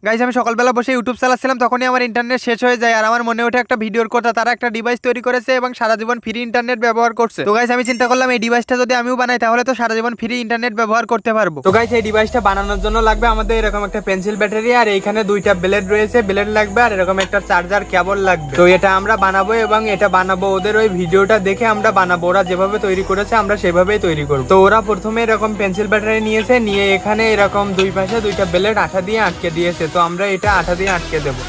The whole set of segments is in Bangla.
গাইস আমি সকালবেলা বসে ইউটিউব চালাচ্ছিলাম, তখনই আমার ইন্টারনেট শেষ হয়ে যায় আর আমার মনে ওঠে একটা ভিডিওর কথা। তারা একটা ডিভাইস তৈরি করেছে এবং সারা জীবন ফ্রি ইন্টারনেট ব্যবহার করছে। তো গাইস আমি চিন্তা করলাম এই ডিভাইসটা যদি আমিও বানাই তাহলে তো সারা জীবন ফ্রি ইন্টারনেট ব্যবহার করতে পারবো। তো গাইস এই ডিভাইসটা বানানোর জন্য লাগবে আমাদের এরকম একটা পেন্সিল ব্যাটারি, আর এইখানে দুইটা ব্লেড রয়েছে, ব্লেড লাগবে, আর এরকম একটা চার্জার কেবল লাগবে। তো এটা আমরা বানাবো এবং এটা বানাবো ওদের ওই ভিডিওটা দেখে আমরা বানাবো। ওরা যেভাবে তৈরি করেছে আমরা সেভাবেই তৈরি করবো। তো ওরা প্রথমে এরকম পেন্সিল ব্যাটারি নিয়েছে, নিয়ে এখানে এরকম দুই পাশে দুইটা ব্লেড আঠা দিয়ে আটকে দিয়েছে। তো আমরা এটা আঠা দিয়ে আটকে দেবো।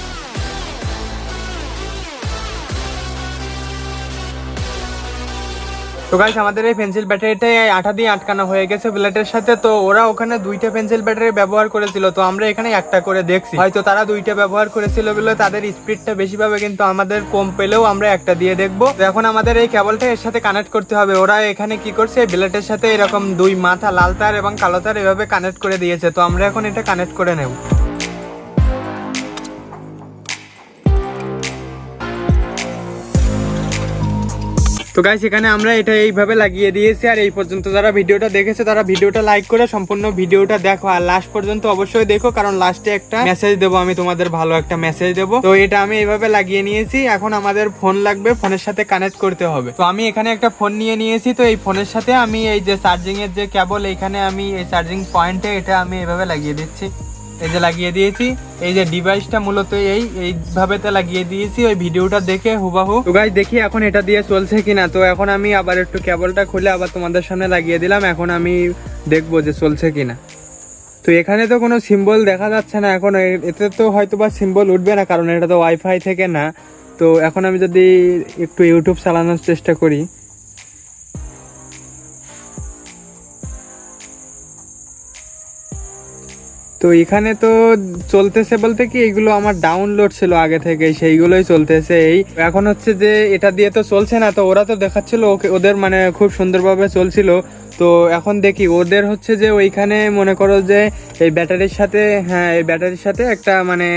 তো গাইস আমাদের এই পেন্সিল ব্যাটারিটা আঠা দিয়ে আটকানো হয়ে গেছে ব্লেডের সাথে। তো ওরা ওখানে দুইটা পেন্সিল ব্যাটারি ব্যবহার করেছিল, তো আমরা এখানে একটা করে দেখছি। হয়তো তারা দুইটা ব্যবহার করেছিল বলে তাদের স্পিডটা বেশি পাবে, কিন্তু আমাদের কম পেলেও আমরা একটা দিয়ে দেখবো। তো এখন আমাদের এই কেবলটা এর সাথে কানেক্ট করতে হবে। ওরা এখানে কি করছে, ব্লেডের সাথে এরকম দুই মাথা লাল তার এবং কালো তার এভাবে কানেক্ট করে দিয়েছে। তো আমরা এখন এটা কানেক্ট করে নেব। তো গাইস এখানে আমরা এটা এইভাবে লাগিয়ে দিয়েছি। আর এই পর্যন্ত যারা ভিডিওটা দেখেছে তারা ভিডিওটা লাইক করে সম্পূর্ণ ভিডিওটা দেখো, আর লাস্ট পর্যন্ত অবশ্যই দেখো, কারণ লাস্টে একটা মেসেজ দেবো আমি তোমাদের, ভালো একটা মেসেজ দেবো। তো এটা আমি এইভাবে লাগিয়ে নিয়েছি। এখন আমাদের ফোন লাগবে, ফোনের সাথে কানেক্ট করতে হবে। তো আমি এখানে একটা ফোন নিয়ে নিয়েছি। তো এই ফোনের সাথে আমি এই যে চার্জিং এর যে কেবল, এইখানে আমি এই চার্জিং পয়েন্টে এটা আমি এইভাবে লাগিয়ে দিচ্ছি। এই যে লাগিয়ে দিয়েছি। এই যে ডিভাইসটা মূলত এইভাবে লাগিয়ে দিয়েছি ওই ভিডিওটা দেখে হুবাহু। তো গাইস দেখি এখন এটা দিয়ে চলছে কিনা। তো এখন আমি আবার একটু কেবলটা খুলে আবার তোমাদের সামনে লাগিয়ে দিলাম। এখন আমি দেখবো যে চলছে কিনা। তো এখানে তো কোনো সিম্বল দেখা যাচ্ছে না এখন। এতে তো হয়তো বা সিম্বল উঠবে না, কারণ এটা তো ওয়াইফাই থেকে না। তো এখন আমি যদি একটু ইউটিউব চালানোর চেষ্টা করি, তো এখানে তো চলতেছে বলতে কি এগুলো আমার ডাউনলোড ছিল আগে থেকে, সেইগুলোই চলতেছে। এই এখন হচ্ছে যে এটা দিয়ে তো চলছে না। তো ওরা তো দেখাচ্ছিল ওদের মানে খুব সুন্দরভাবে চলছিল। তো এখন দেখি ওদের হচ্ছে যে ওইখানে মনে করো যে এই ব্যাটারির সাথে, হ্যাঁ এই ব্যাটারির সাথে একটা মানে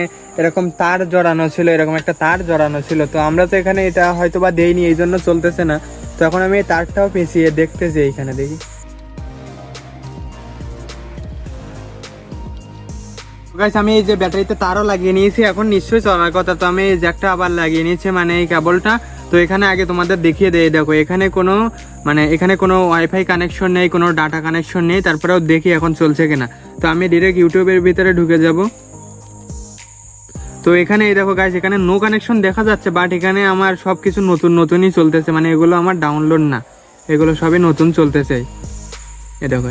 এরকম তার জড়ানো ছিল, এরকম একটা তার জড়ানো ছিল। তো আমরা তো এখানে এটা হয়তো বা দেইনি, এই জন্য চলতেছে না। তো এখন আমি এই তারটাও পেঁচিয়ে দেখতেছি এইখানে, দেখি। গাইস আমি এই যে ব্যাটারিতে তারও লাগিয়ে নিয়েছি, এখন নিশ্চয়ই চলার কথা। তো আমি এই জ্যাকটা আবার লাগিয়ে নিয়েছি, মানে এই কেবলটা। তো এখানে আগে তোমাদের দেখিয়ে দেয়, দেখো এখানে কোনো মানে এখানে কোনো ওয়াইফাই কানেকশন নেই, কোনো ডাটা কানেকশন নেই। তারপরেও দেখি এখন চলছে কিনা। তো আমি ডিরেক্ট ইউটিউবের ভিতরে ঢুকে যাব। তো এখানে এই দেখো গাইস এখানে নো কানেকশন দেখা যাচ্ছে, বাট এখানে আমার সব কিছু নতুন নতুনই চলতেছে, মানে এগুলো আমার ডাউনলোড না, এগুলো সবই নতুন চলতেছে। এ দেখো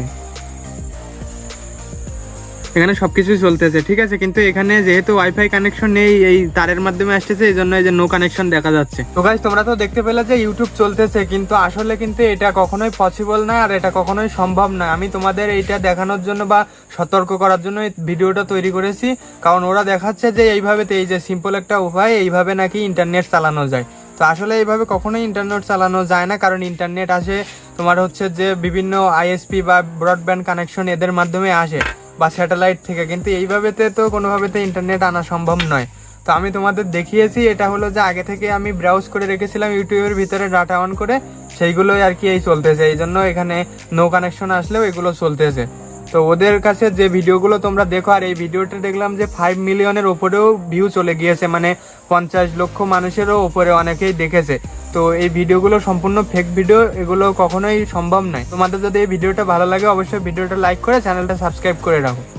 এখানে সবকিছুই চলতেছে ঠিক আছে, কিন্তু এখানে যেহেতু ওয়াইফাই কানেকশন নেই, এই তারের মাধ্যমে আসতেছে, এই জন্য এই যে নো কানেকশন দেখা যাচ্ছে। তো গাইস তোমরা তো দেখতে পেলে যে ইউটিউব চলতেছে, কিন্তু আসলে কিন্তু এটা কখনোই পসিবল না, আর এটা কখনোই সম্ভব না। আমি তোমাদের এইটা দেখানোর জন্য বা সতর্ক করার জন্য এই ভিডিওটা তৈরি করেছি, কারণ ওরা দেখাচ্ছে যে এইভাবে, এই যে সিম্পল একটা উপায়, এইভাবে নাকি ইন্টারনেট চালানো যায়। তো আসলে এইভাবে কখনোই ইন্টারনেট চালানো যায় না, কারণ ইন্টারনেট আসে তোমার হচ্ছে যে বিভিন্ন আইএসপি বা ব্রডব্যান্ড কানেকশন এদের মাধ্যমে আসে, বা স্যাটেলাইট থেকে, কিন্তু এইভাবেতে তো কোনোভাবেতে ইন্টারনেট আনা সম্ভব নয়। তো আমি তোমাদের দেখিয়েছি, এটা হলো যে আগে থেকে আমি ব্রাউজ করে রেখেছিলাম ইউটিউবের ভিতরে ডাটা অন করে, সেইগুলোই আর কি এই চলতেছে। এই জন্য এখানে নো কানেকশন আসলেও এগুলো চলতেছে। তো ওদের কাছে যে ভিডিওগুলো তোমরা দেখো, আর এই ভিডিওটা দেখলাম যে 5 মিলিয়নের ওপরেও ভিউ চলে গিয়েছে, মানে 50 লক্ষ মানুষেরও ওপরে অনেকেই দেখেছে। তো এই ভিডিওগুলো সম্পূর্ণ ফেক ভিডিও, এগুলো কখনোই সম্ভব নয়। তোমাদের যদি এই ভিডিওটা ভালো লাগে অবশ্যই ভিডিওটা লাইক করে চ্যানেলটা সাবস্ক্রাইব করে রাখো।